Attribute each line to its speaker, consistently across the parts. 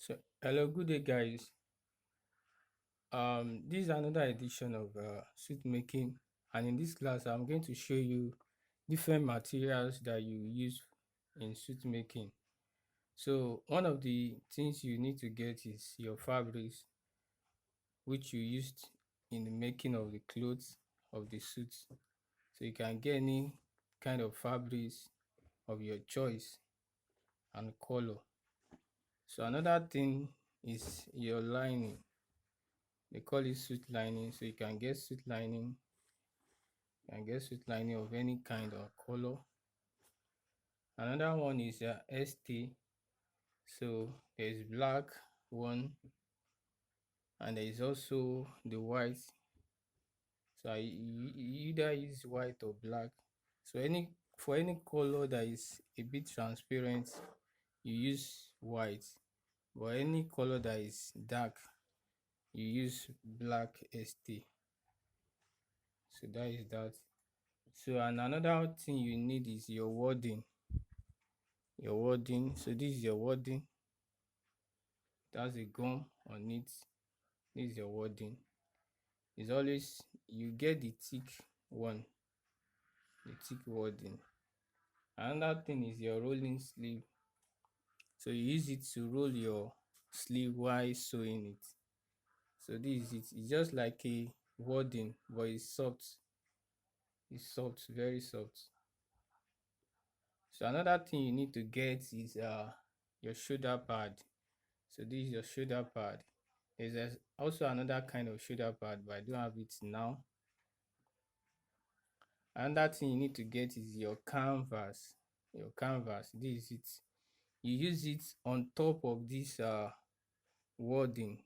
Speaker 1: So hello, good day, guys. This is another edition of suit making, and in this class, I'm going to show you different materials that you use in suit making. So one of the things you need to get is your fabrics, which you used in the making of the clothes of the suits. So you can get any kind of fabrics of your choice and color. So another thing is your lining. They call it suit lining, so you can get suit lining. You can get suit lining of any kind or color. Another one is Airstay. So there's black one, and there is also the white. So you either use white or black. So any color that is a bit transparent, you use white. But any color that is dark, you use black ST. So that is that. So and another thing you need is your wording. So this is your wording. That's a gum on it. This is your wording. It's always you get the thick one, the thick wording. Another thing is your rolling sleeve. So you use it to roll your sleeve while sewing it. So this is it. It's just like a wording, but it's soft. It's soft, very soft. So another thing you need to get is your shoulder pad. So this is your shoulder pad. There's also another kind of shoulder pad, but I don't have it now. Another thing you need to get is your canvas. Your canvas. This is it. You use it on top of this wording.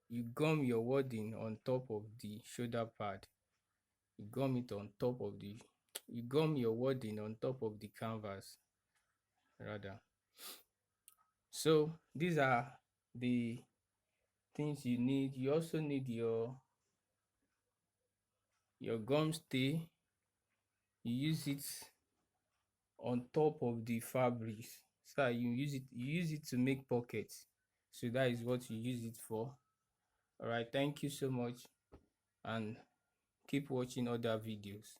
Speaker 1: You gum your wording on top of the shoulder pad. You gum it on top of the. You gum your wording on top of the canvas, rather. So these are the things you need. You also need your gum stay. You use it on top of the fabrics. So you use it to make pockets. So that is what you use it for. All right, thank you so much, and keep watching other videos.